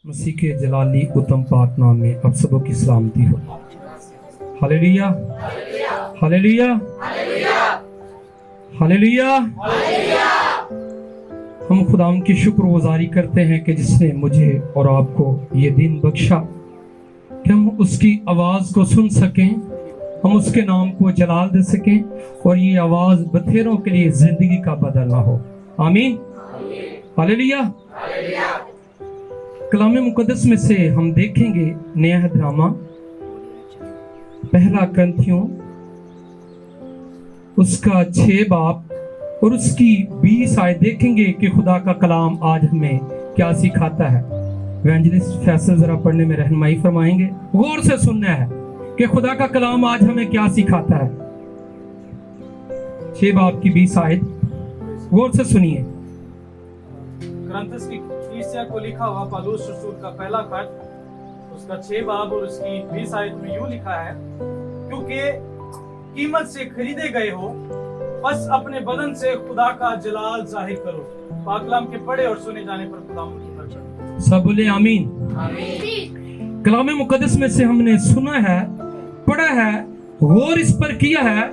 मसीह के जलाली उत्तम पाक नाम में आप सबों की सलामती हो। Hallelujah, hallelujah, hallelujah. हम खुदाम की शुक्रगुजारी करते हैं कि जिसने मुझे और आपको ये दिन बख्शा कि हम उसकी आवाज़ को सुन सकें, हम उसके नाम को जलाल दे सकें और ये आवाज़ बथेरों के लिए जिंदगी का बदलना हो। आमीन, हालेलुया। कलाम मुकद्दस में से हम देखेंगे नया ड्रामा पहला ग्रंथियों उसका 6 बाब और उसकी 20 आयत देखेंगे कि खुदा का कलाम आज हमें क्या सिखाता है। इवेंजलिस्ट फैसल जरा पढ़ने में रहनुमाई फरमाएंगे। गौर से सुनना है कि खुदा का कलाम आज हमें क्या सिखाता है। 6 बाब की 20 आयत गौर से सुनिए। कुरिन्थियों की कलीसिया को लिखा हुआ पौलुस रसूल का पहला खत उसका 6 बाब और उसकी 20 आयत में यूं लिखा है, क्योंकि कीमत से खरीदे गए हो, बस अपने बदन से खुदा का जलाल जाहिर करो। पाक कलाम के पढ़े और सुने जाने पर खुदा की बरकत। सब बोले आमीन। कलाम मुकद्दस में से हमने सुना है, पढ़ा है, गौर इस पर किया है।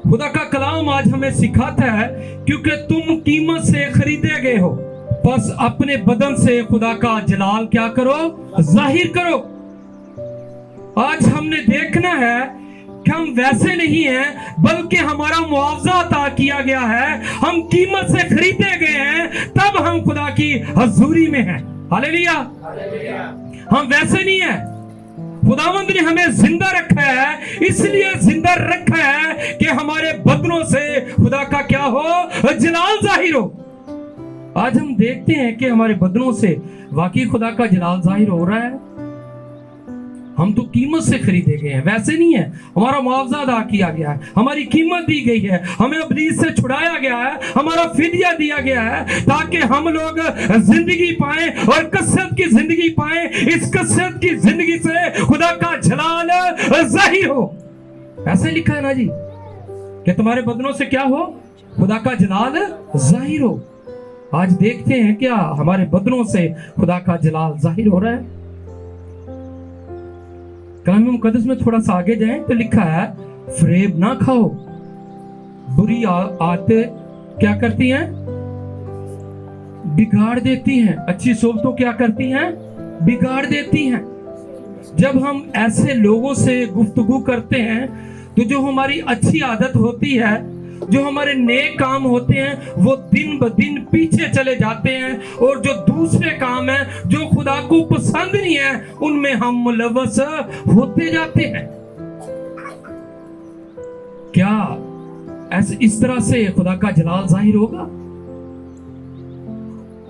खुदा का कलाम आज हमें सिखाता है, क्योंकि तुम कीमत से खरीदे गए हो, बस अपने बदन से खुदा का जलाल क्या करो, जाहिर करो। आज हमने देखना है कि हम वैसे नहीं हैं, बल्कि हमारा मुआवजा अता किया गया है। हम कीमत से खरीदे गए हैं, तब हम खुदा की हजूरी में हैं। हालेलुया। हम वैसे नहीं हैं। खुदावंद ने हमें जिंदा रखा है, इसलिए जिंदा रखा है कि हमारे बदनों से खुदा का क्या हो, जलाल जाहिर हो। आज हम देखते हैं कि हमारे बदनों से वाकई खुदा का जलाल जाहिर हो रहा है। हम तो कीमत से खरीदे गए हैं, वैसे नहीं है। हमारा मुआवजा अदा किया गया है, हमारी कीमत दी गई है, हमें इब्लीस से छुड़ाया गया है, हमारा फिदिया दिया गया है, ताकि हम लोग जिंदगी पाएं और कसरत की जिंदगी पाएं। इस कसरत की जिंदगी से खुदा का जलाल जाहिर हो। ऐसे लिखा है ना जी कि तुम्हारे बदनों से क्या हो, खुदा का जलाल जाहिर हो। आज देखते हैं क्या हमारे बदनों से खुदा का जलाल जाहिर हो रहा है। कलाम मुकद्दस में थोड़ा सा आगे जाएं तो लिखा है, फरेब ना खाओ, बुरी आदतें क्या करती हैं, बिगाड़ देती हैं। अच्छी सोबतों क्या करती हैं, बिगाड़ देती हैं। जब हम ऐसे लोगों से गुफ्तगू करते हैं तो जो हमारी अच्छी आदत होती है, जो हमारे नेक काम होते हैं, वो दिन ब दिन पीछे चले जाते हैं, और जो दूसरे काम हैं जो खुदा को पसंद नहीं है, उनमें हम मुलव्वस होते जाते हैं। क्या ऐसे इस तरह से खुदा का जलाल जाहिर होगा?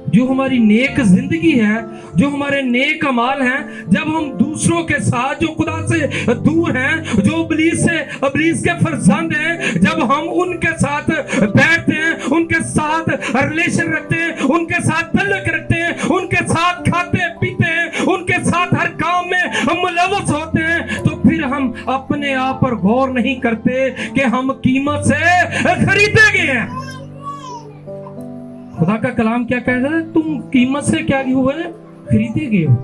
जो हमारी नेक जिंदगी है, जो हमारे नेक अमाल हैं, जब हम दूसरों के साथ जो खुदा से दूर हैं, जो इब्लीस के फरजंद हैं, जब हम उनके साथ बैठते हैं, उनके साथ रिलेशन रखते हैं, उनके साथ तल्लुक रखते हैं, उनके साथ खाते पीते हैं, उनके साथ हर काम में हम मुलव्वस होते हैं, तो फिर हम अपने आप पर गौर नहीं करते कि हम कीमत से खरीदे गए हैं। खुदा का कलाम क्या कह रहा है, तुम कीमत से क्या हुए, खरीदे गए हो।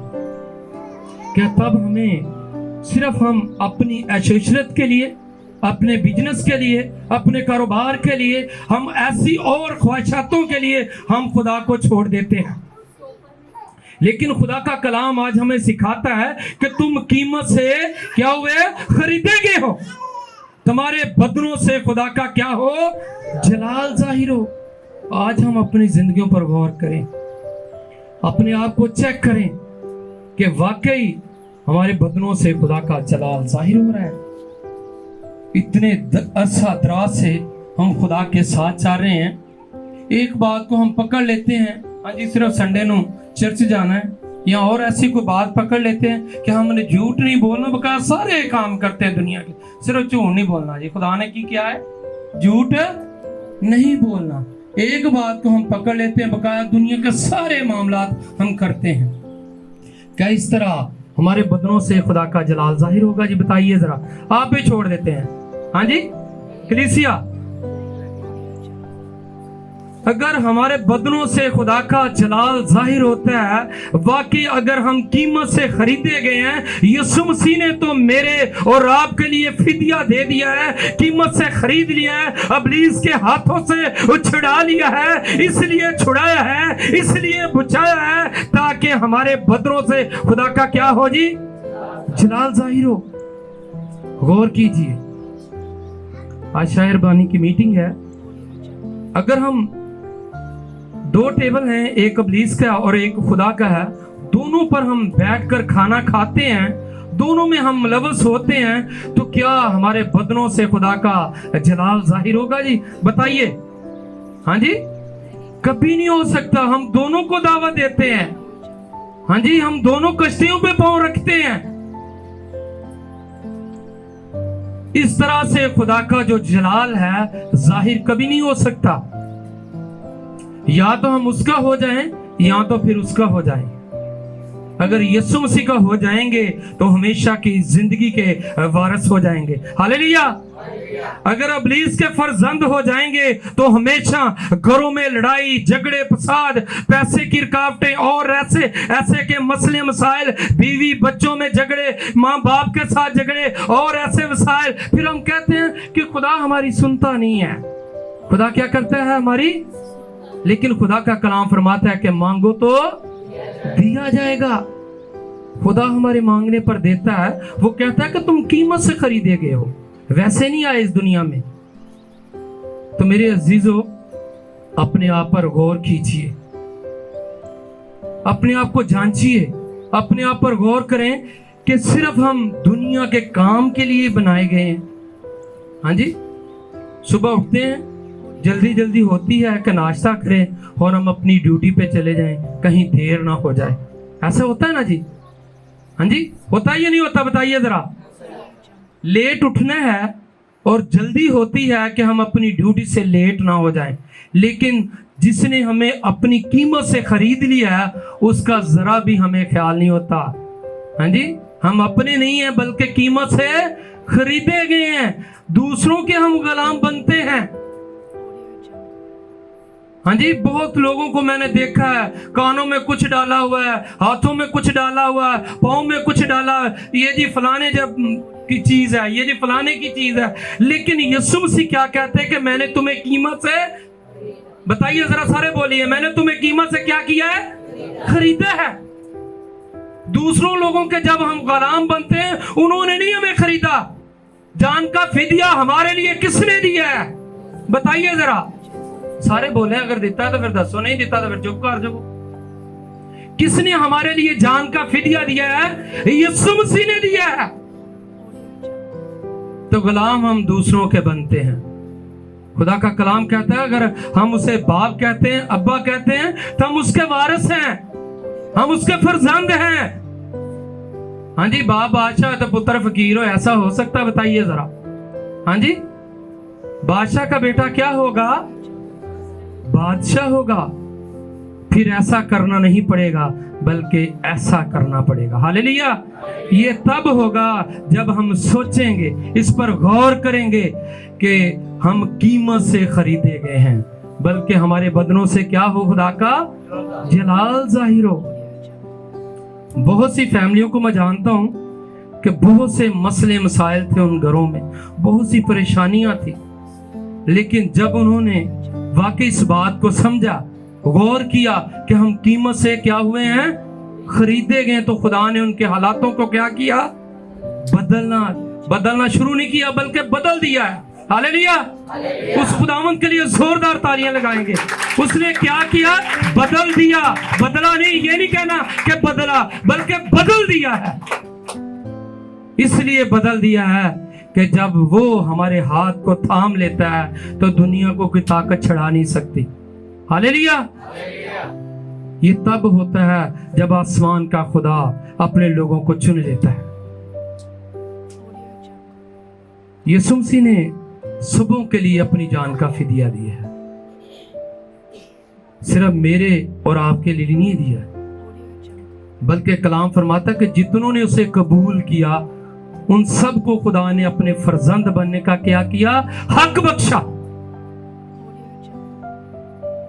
क्या तब हमें सिर्फ हम अपनी ऐश-ओ-इशरत के लिए, अपने बिजनेस के लिए, अपने कारोबार के लिए, हम ऐसी और ख्वाहिशातों के लिए हम खुदा को छोड़ देते हैं? लेकिन खुदा का कलाम आज हमें सिखाता है कि तुम कीमत से क्या हुए, खरीदे गए हो। तुम्हारे बदनों से खुदा का क्या हो, जलाल जाहिर हो। आज हम अपनी जिंदगियों पर गौर करें, अपने आप को चेक करें कि वाकई हमारे बदनों से खुदा का जलाल जाहिर हो रहा है। इतने अरसा दराज से हम खुदा के साथ चल रहे हैं, एक बात को हम पकड़ लेते हैं, हाँ जी सिर्फ संडे ਨੂੰ चर्च जाना है, या और ऐसी कोई बात पकड़ लेते हैं कि हमने झूठ नहीं बोलना, बकाया सारे काम करते हैं दुनिया के, सिर्फ झूठ नहीं बोलना। जी खुदा ने की किया है, झूठ नहीं बोलना। एक बात को हम पकड़ लेते हैं, बकाया दुनिया के सारे मामलात हम करते हैं। क्या इस तरह हमारे बदनों से खुदा का जलाल जाहिर होगा? जी बताइए जरा, आप भी छोड़ देते हैं? हाँ जी कलीसिया, अगर हमारे बदनों से खुदा का जलाल जाहिर होता है, वाकई अगर हम कीमत से खरीदे गए हैं, यीशु मसीह ने तो मेरे और आपके लिए फिदिया दे दिया है, कीमत से खरीद लिया है, इब्लीस के हाथों से छुड़ा लिया है, इसलिए छुड़ाया है, इसलिए बचाया है, ताकि हमारे बदनों से खुदा का क्या हो जी, जलाल जाहिर हो। गौर कीजिए, आज शायर बानी की मीटिंग है। अगर हम दो टेबल हैं, एक इब्लीस का और एक खुदा का है, दोनों पर हम बैठकर खाना खाते हैं, दोनों में हम मुलव्वस होते हैं, तो क्या हमारे बदनों से खुदा का जलाल जाहिर होगा जी? बताइए। हाँ जी, कभी नहीं हो सकता। हम दोनों को दावत देते हैं, हाँ जी, हम दोनों कश्तियों पे पांव रखते हैं। इस तरह से खुदा का जो जलाल है जाहिर कभी नहीं हो सकता। या तो हम उसका हो जाएं या तो फिर उसका हो जाएं। अगर यीशु मसीह का हो जाएंगे तो हमेशा की जिंदगी के वारिस हो जाएंगे। हालेलुया। अगर इब्लीस के फर्जंद हो जाएंगे तो हमेशा घरों में लड़ाई झगड़े फसाद, पैसे की रुकावटें और ऐसे के मसले मसाइल, बीवी बच्चों में झगड़े, माँ बाप के साथ झगड़े और ऐसे मसाइल। फिर हम कहते हैं कि खुदा हमारी सुनता नहीं है। खुदा क्या करता है हमारी? लेकिन खुदा का कलाम फरमाता है कि मांगो तो दिया जाएगा। खुदा हमारे मांगने पर देता है। वो कहता है कि तुम कीमत से खरीदे गए हो, वैसे नहीं आए इस दुनिया में। तो मेरे अजीजों, अपने आप पर गौर कीजिए, अपने आप को जांचिए, अपने आप पर गौर करें कि सिर्फ हम दुनिया के काम के लिए बनाए गए हैं। हाँ जी, सुबह उठते हैं, जल्दी जल्दी होती है कि नाश्ता करें और हम अपनी ड्यूटी पे चले जाएं, कहीं देर ना हो जाए। ऐसा होता है ना जी? हाँ जी, होता है या नहीं होता? बताइए जरा। लेट उठना है और जल्दी होती है कि हम अपनी ड्यूटी से लेट ना हो जाएं, लेकिन जिसने हमें अपनी कीमत से खरीद लिया है उसका जरा भी हमें ख्याल नहीं होता। हाँ जी, हम अपने नहीं हैं बल्कि कीमत से खरीदे गए हैं। दूसरों के हम गुलाम बनते हैं। हाँ जी, बहुत लोगों को मैंने देखा है, कानों में कुछ डाला हुआ है, हाथों में कुछ डाला हुआ है, पाँव में कुछ डाला है, ये जी फलाने जब की चीज है, ये जी फलाने की चीज है। लेकिन यीशु मसीह क्या कहते हैं कि मैंने तुम्हें कीमत से, बताइए जरा, सारे बोलिए, मैंने तुम्हें कीमत से क्या किया है? खरीदा है। दूसरों लोगों के जब हम गुलाम बनते हैं, उन्होंने नहीं हमें खरीदा। जान का फिदिया हमारे लिए किसने दिया है? बताइए जरा, सारे बोले। अगर देता है तो फिर दसो, नहीं देता तो फिर चुप कर जाओ। किसने हमारे लिए जान का फिदिया दिया है? यीशु मसीह ने दिया है। तो गुलाम हम दूसरों के बनते हैं। खुदा का कलाम कहता है अगर हम उसे बाप कहते हैं, अब्बा कहते हैं, तो हम उसके वारिस हैं, हम उसके फर्जंद हैं। हाँ जी, बाप बादशाह तो पुत्र फकीर हो, ऐसा हो सकता? बताइए जरा। हाँ जी, बादशाह का बेटा क्या होगा? बादशाह होगा। फिर ऐसा करना नहीं पड़ेगा बल्कि ऐसा करना पड़ेगा। हालेलुया। ये तब होगा जब हम सोचेंगे, इस पर गौर करेंगे कि हम कीमत से खरीदे गए हैं, बल्कि हमारे बदनों से क्या हो? खुदा का जलाल जाहिर हो। बहुत सी फैमिलियों को मैं जानता हूं कि बहुत से मसले मसाइल थे उन घरों में, बहुत सी परेशानियां थी, लेकिन जब उन्होंने वाकई इस बात को समझा, गौर किया कि हम कीमत से क्या हुए हैं? खरीदे गए, तो खुदा ने उनके हालातों को क्या किया? बदलना शुरू नहीं किया बल्कि बदल दिया है। हालेलुया। उस खुदावंद के लिए जोरदार तालियां लगाएंगे। उसने क्या किया? बदल दिया। बदला नहीं, ये नहीं कहना कि बदला, बल्कि बदल दिया है। इसलिए बदल दिया है कि जब वो हमारे हाथ को थाम लेता है तो दुनिया को कोई ताकत छड़ा नहीं सकती। हालेलुया। ये तब होता है जब आसमान का खुदा अपने लोगों को चुन लेता है। यीशु मसीह ने सबों के लिए अपनी जान का फिदिया दिया है, सिर्फ मेरे और आपके लिए नहीं दिया, बल्कि कलाम फरमाता कि जितनों ने उसे कबूल किया उन सब को खुदा ने अपने फर्जंद बनने का क्या किया? हक बख्शा।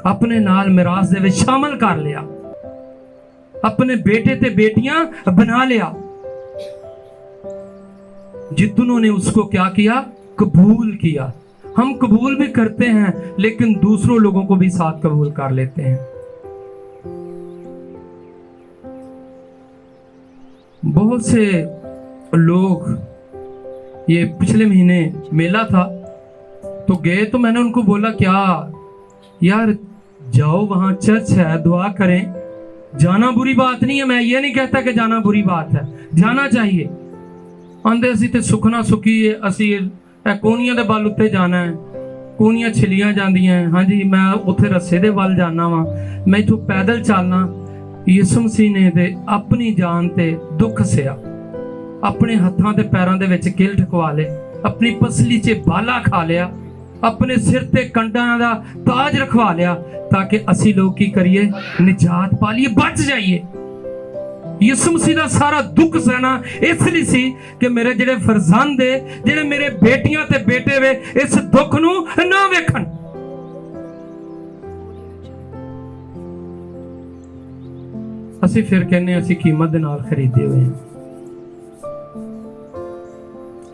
ਆਪਣੇ ਨਾਲ ਮਿਰਾਸ ਦੇ ਵਿੱਚ ਸ਼ਾਮਲ ਕਰ ਲਿਆ, अपने बेटे ते बेटियां बना लिया। जितनों ने उसको क्या किया? कबूल किया। हम कबूल भी करते हैं लेकिन दूसरों लोगों को भी साथ कबूल कर लेते हैं। बहुत से लोग, ये पिछले महीने मेला था तो गए, तो मैंने उनको बोला क्या यार जाओ, वहां चर्च है, दुआ करें। जाना बुरी बात नहीं है, मैं ये नहीं कहता कि जाना बुरी बात है, जाना चाहिए। आंदे असी ते सुखना सुखी है, असी कोनियां दे बल उत्ते जाना है, कोनियां छिलियां जांदियां हैं। हाँ जी, मैं उत्थे रस्से दे बल जाना वा, मैं इथों पैदल चलना। यीशु मसीह ने ते अपनी जान ते दुख सिया, अपने हत्थां ते पैरां दे विच किल ठकवा ले, अपनी पसली च बाला खा लिया, अपने सिर ते कंडां दा ताज रखवा लिया, ताकि असी लोग की करिए? निजात पा लिए, बच जाइए। यीशु मसीह दा सारा दुख सहना इसलिए सी कि मेरे जेड़े फरजंद है, जेड़े मेरे बेटियां ते बेटे वे, इस दुख नू ना वेखण। असी फिर कहने असी कीमत दे नाल खरीदे हुए हैं।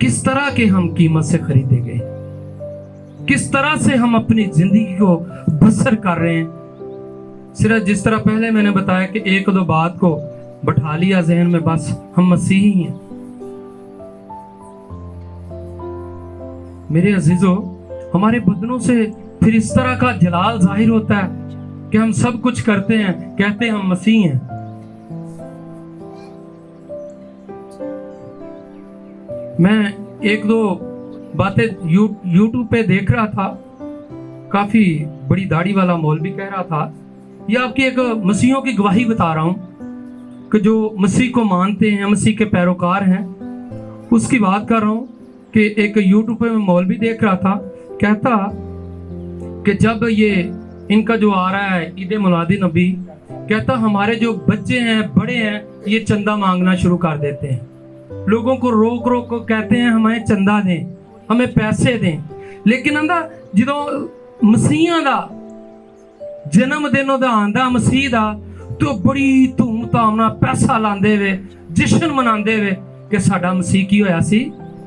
किस तरह के हम कीमत से खरीदे गए, किस तरह से हम अपनी जिंदगी को बसर कर रहे हैं। सिर्फ जिस तरह पहले मैंने बताया कि एक दो बात को बैठा लिया जहन में, बस हम मसीही हैं। मेरे अजीजों, हमारे बदनों से फिर इस तरह का जलाल जाहिर होता है कि हम सब कुछ करते हैं, कहते हैं हम मसीह हैं। मैं एक दो बातें यूट्यूब पे देख रहा था, काफी बड़ी दाढ़ी वाला मौलवी कह रहा था, ये आपकी एक मसीहों की गवाही बता रहा हूं कि जो मसीह को मानते हैं, मसीह के पैरोकार हैं, उसकी बात कर रहा हूं कि एक यूट्यूब पे मैं मौलवी देख रहा था, कहता कि जब ये इनका जो आ रहा है ईद मिलादी नबी, कहता हमारे जो बच्चे हैं, बड़े हैं, ये चंदा मांगना शुरू कर देते हैं, लोगों को रोक रोक को कहते हैं हमें चंदा दें, हमें पैसे दें। लेकिन आंदा जो मसीहां दा जन्म दिन ओदा आंदा मसीह दा, तो बड़ी धूम-धाम नाल पैसा लांदे वे, जश्न मनांदे वे कि साडा मसीह की होया सी,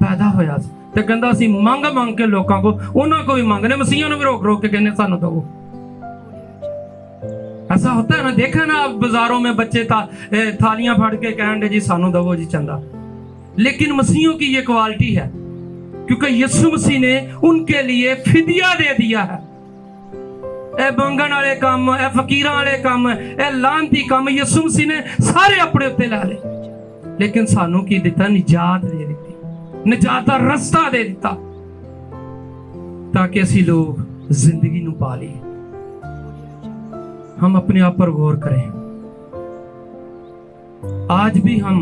पैदा होया सी। ते कहंदा असी मंग मंग के लोकां को, उन्हां को भी मंगने, मसीहां नूं भी रोक रोक के कहने सानू दो। ऐसा होता है ना, देखा ना आप बाजारों में बच्चे थालियां फड़ के कहने जी सानू दो जी चंदा। लेकिन मसीहों की ये क्वालिटी है, क्योंकि यीशु मसीह ने उनके लिए फिदिया दे दिया है। ए मंगण वाले काम, ए फकीरां वाले काम, ए लानती काम यीशु मसीह ने सारे अपने उत्ते ला ले। लेकिन सानू की दिता? निजात दे दी, निजात दा रास्ता दे दिता, ताकि असी लोग जिंदगी नू पा लीए। हम अपने आप पर गौर करें। आज भी हम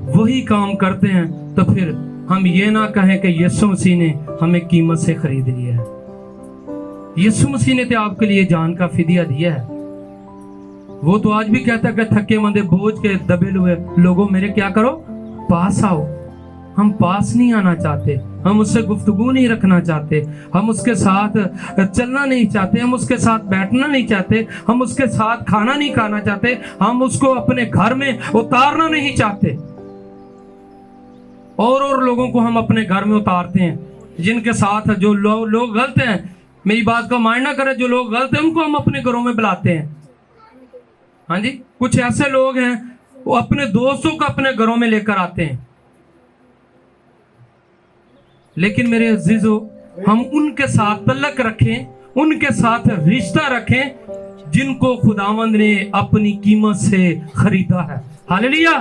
वही काम करते हैं, तो फिर हम ये ना कहें कि यीशु मसीह ने हमें कीमत से खरीद लिया है। यीशु मसीह ने तो आपके लिए जान का फिदिया दिया है। वो तो आज भी कहता है कि थके मंदे बोझ के दबे हुए लोगों मेरे क्या करो, पास आओ। हम पास नहीं आना चाहते, हम उससे गुफ्तगू नहीं रखना चाहते, हम उसके साथ चलना नहीं चाहते, हम उसके साथ बैठना नहीं चाहते, हम उसके साथ खाना नहीं खाना चाहते, हम उसको अपने घर में उतारना नहीं चाहते। और लोगों को हम अपने घर में उतारते हैं, जिनके साथ जो लोग गलत हैं, मेरी बात का मायना करें, जो लोग गलत हैं उनको हम अपने घरों में बुलाते हैं। हाँ जी, कुछ ऐसे लोग हैं वो अपने दोस्तों को अपने घरों में लेकर आते हैं। लेकिन मेरे अजीजों, हम उनके साथ तल्लक रखें, उनके साथ रिश्ता रखें जिनको खुदावंद ने अपनी कीमत से खरीदा है। हालेलुया।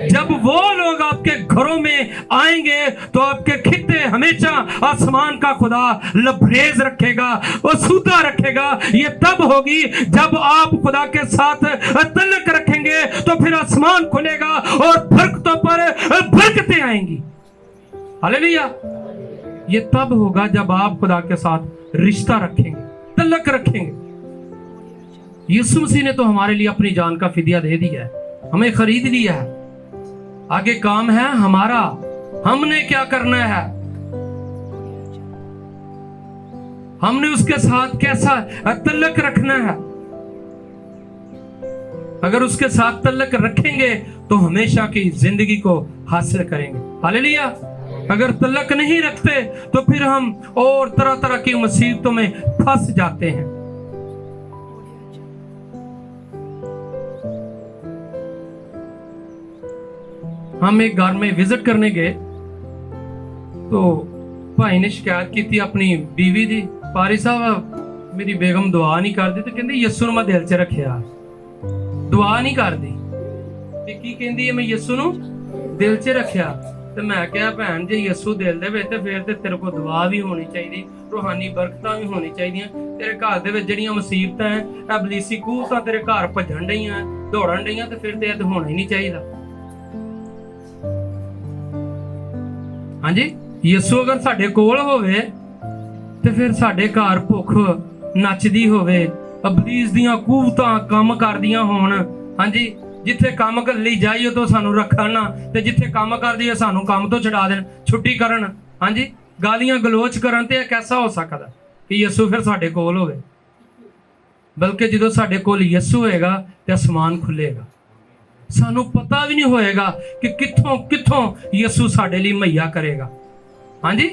जब वो लोग आपके घरों में आएंगे तो आपके खित्ते हमेशा आसमान का खुदा लबरेज रखेगा, वो सूदा रखेगा। ये तब होगी जब आप खुदा के साथ तल्लक रखेंगे, तो फिर आसमान खुलेगा और बरकतों पर बरकतें आएंगी। हालेलुया। ये तब होगा जब आप खुदा के साथ रिश्ता रखेंगे, तल्लक रखेंगे। यीशु मसीह ने तो हमारे लिए अपनी जान का फिदिया दे दिया है, हमें खरीद लिया है। आगे काम है हमारा, हमने क्या करना है। हमने उसके साथ कैसा तल्लक रखना है। अगर उसके साथ तल्लक रखेंगे तो हमेशा की जिंदगी को हासिल करेंगे। हालेलुया। अगर तल्लक नहीं रखते तो फिर हम और तरह तरह की मुसीबतों में फंस जाते हैं। हम एक घर में विजिट करने गए तो भाई ने शिकायत की थी अपनी बीवी दी, पारी साहब मेरी बेगम दुआ नहीं करदी, तो कहंदी यीशु ਨੂੰ ਮੈਂ ਦਿਲ 'ਚ ਰੱਖਿਆ, ਦੁਆ ਨਹੀਂ ਕਰਦੀ। ਤੇ ਕੀ ਕਹਿੰਦੀ ਹੈ, ਮੈਂ ਯਿਸੂ ਨੂੰ ਦਿਲ 'ਚ ਰੱਖਿਆ। ਤੇ ਮੈਂ ਕਿਹਾ ਭੈਣ ਜੇ ਯਿਸੂ ਦਿਲ ਦੇ ਵਿੱਚ ਤੇ ਫਿਰ ਤੇ ਤੇਰੇ ਕੋਲ ਦੁਆ ਵੀ ਹੋਣੀ ਚਾਹੀਦੀ, ਰੂਹਾਨੀ ਬਰਕਤਾਂ ਵੀ ਹੋਣੀ ਚਾਹੀਦੀਆਂ। ਤੇਰੇ ਘਰ ਦੇ ਵਿੱਚ ਜਿਹੜੀਆਂ ਮੁਸੀਬਤਾਂ ਹੈ, ਇਬਲੀਸੀ ਕੂਫਤਾਂ ਤੇਰੇ ਘਰ ਭੱਜਣ ਡਈਆਂ, ਦੌੜਨ ਡਈਆਂ, ਤੇ ਫਿਰ ਤੇ ਇਹ ਹੋਣਾ ਹੀ ਨਹੀਂ ਚਾਹੀਦਾ। ਹਾਂਜੀ, ਯਿਸੂ ਅਗਰ ਸਾਡੇ ਕੋਲ ਹੋਵੇ ਤੇ ਫਿਰ ਸਾਡੇ ਘਰ ਭੁੱਖ ਨੱਚਦੀ ਹੋਵੇ, ਇਬਲੀਸ ਦੀਆਂ ਕੂਫਤਾਂ ਕੰਮ ਕਰਦੀਆਂ ਹੋਣ। ਹਾਂਜੀ, ਜਿੱਥੇ ਕੰਮ ਕਰ ਲਈ ਜਾਈਏ ਤਾਂ ਸਾਨੂੰ ਰੱਖਣ ਨਾ, ਤੇ ਜਿੱਥੇ ਕੰਮ ਕਰਦੀ ਹੈ ਸਾਨੂੰ ਕੰਮ ਤੋਂ ਛੁਡਾ ਦੇਣ, ਛੁੱਟੀ ਕਰਨ। ਹਾਂਜੀ, ਗਾਲੀਆਂ ਗਲੋਚ ਕਰਨ। ਤੇ ਇਹ ਕਿਹਦਾ ਹੋ ਸਕਦਾ ਕਿ ਯਿਸੂ ਫਿਰ ਸਾਡੇ ਕੋਲ ਹੋਵੇ? ਬਲਕਿ ਜਦੋਂ ਸਾਡੇ ਕੋਲ ਯਿਸੂ ਹੋਏਗਾ ਤੇ ਅਸਮਾਨ ਖੁੱਲੇਗਾ, ਸਾਨੂੰ ਪਤਾ ਵੀ ਨਹੀਂ ਹੋਏਗਾ ਕਿ ਕਿੱਥੋਂ ਕਿੱਥੋਂ ਯਿਸੂ ਸਾਡੇ ਲਈ ਮੁਹੱਈਆ ਕਰੇਗਾ। हाँ जी,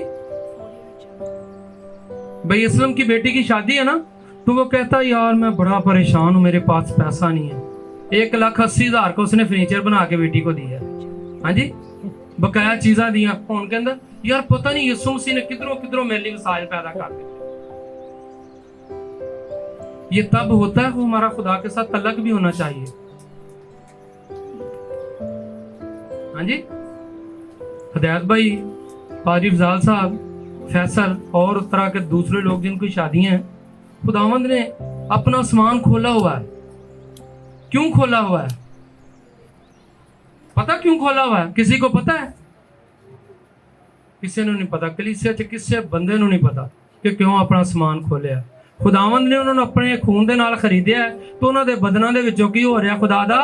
भाई असलम की बेटी की शादी है ना, तो वो कहता यार मैं बड़ा परेशान हूँ, मेरे पास पैसा नहीं है। 1,80,000 का उसने फर्नीचर बना के बेटी को दिया। हाँ जी, बकाया चीजा दिया। फोन के अंदर यार पता नहीं यीशु मसीह ने किधरों किधरों मेरे लिए वसाइल पैदा कर दिए। ये तब होता है वो हमारा खुदा के साथ तल्लक भी होना चाहिए। हाँ जी, हदायत भाई, पादरी अफजाल साहब, फैसल और तरह के दूसरे लोग जिनकी शादियां हैं, खुदावंद ने अपना आसमान खोला हुआ है। क्यों खोला हुआ है? पता क्यों खोला हुआ है? किसी को पता है? किसी ने नहीं पता। कलीसिया च किसी बंदे ਨੂੰ नहीं पता कि क्यों अपना आसमान खोलिਆ। खुदावंद ने उन्होंने अपने खून ਦੇ ਨਾਲ ਖਰੀਦਿਆ ਹੈ, तो ਉਹਨਾਂ ਦੇ ਬਦਨਾਂ ਦੇ ਵਿੱਚੋਂ ਕੀ ਹੋ ਰਿਹਾ? ਖੁਦਾ ਦਾ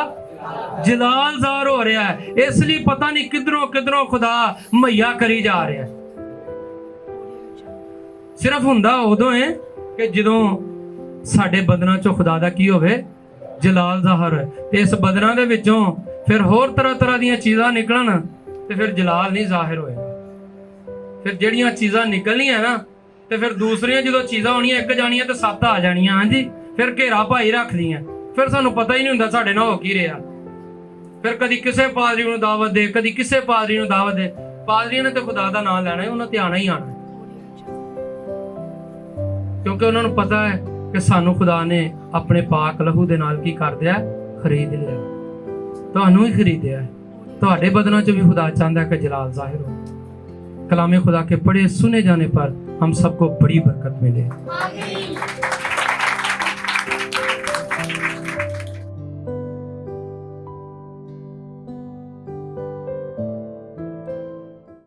ਜਲਾਲ ਜ਼ਾਹਰ ਹੋ ਰਿਹਾ ਹੈ। ਇਸ ਲਈ ਪਤਾ ਨਹੀਂ ਕਿਧਰੋਂ ਕਿਧਰੋਂ ਖੁਦਾ ਮੁਹੱਈਆ ਕਰੀ ਜਾ ਰਿਹਾ ਹੈ। ਸਿਰਫ ਹੁੰਦਾ ਉਦੋਂ ਹੈ ਕਿ ਜਦੋਂ ਸਾਡੇ ਬਦਨਾਂ ਚੋਂ ਖੁਦਾ ਦਾ ਕੀ ਹੋਵੇ? ਜਲਾਲ ਜ਼ਾਹਰ। ਤੇ ਇਸ ਬਦਨਾਂ ਦੇ ਵਿੱਚੋਂ ਫਿਰ ਹੋਰ ਤਰ੍ਹਾਂ ਤਰ੍ਹਾਂ ਦੀਆਂ ਚੀਜ਼ਾਂ ਨਿਕਲਣ ਤੇ ਫਿਰ ਜਲਾਲ ਨਹੀਂ ਜ਼ਾਹਿਰ ਹੋਏਗਾ। ਫਿਰ ਜਿਹੜੀਆਂ ਚੀਜ਼ਾਂ ਨਿਕਲਣੀਆਂ ਨਾ ਤੇ ਫਿਰ ਦੂਸਰੀਆਂ ਜਦੋਂ ਚੀਜ਼ਾਂ ਹੋਣੀਆਂ ਇੱਕ ਜਾਣੀਆਂ ਤੇ 7 ਆ ਜਾਣੀਆਂ। ਹਾਂਜੀ, ਫਿਰ ਘੇਰਾ ਭਾਈ ਰੱਖ ਲੀਆਂ, ਫਿਰ ਸਾਨੂੰ ਪਤਾ ਹੀ ਨਹੀਂ ਹੁੰਦਾ ਸਾਡੇ ਨਾਲ ਹੋ ਕੀ ਰਿਹਾ। ਫਿਰ ਕਦੀ ਕਿਸੇ ਪਾਦਰੀ ਨੂੰ ਦਾਵਤ ਦੇ, ਕਦੀ ਕਿਸੇ ਪਾਦਰੀ ਨੂੰ ਦਾਵਤ ਦੇ। ਪਾਦਰੀਆਂ ਨੇ ਤੇ ਖੁਦਾ ਦਾ ਨਾਮ ਲੈਣਾ ਹੈ, ਉਹਨਾਂ ਤੇ ਆਣਾ ਹੀ ਆਣਾ, ਕਿਉਂਕਿ ਉਹਨਾਂ ਨੂੰ ਪਤਾ ਹੈ ਕਿ ਸਾਨੂੰ ਖੁਦਾ ਨੇ ਆਪਣੇ ਪਾਕ ਲਹੂ ਦੇ ਨਾਲ ਕੀ ਕਰ ਦਿਆ? ਖਰੀਦ ਲਿਆ। ਤੁਹਾਨੂੰ ਹੀ ਖਰੀਦਿਆ ਹੈ। ਤੁਹਾਡੇ ਬਦਨਾਂ 'ਚ ਵੀ ਖੁਦਾ ਚਾਹੁੰਦਾ है कि जलाल जाहिर हो। कलाम खुदा के पढ़े सुने जाने पर हम सबको बड़ी बरकत मिले।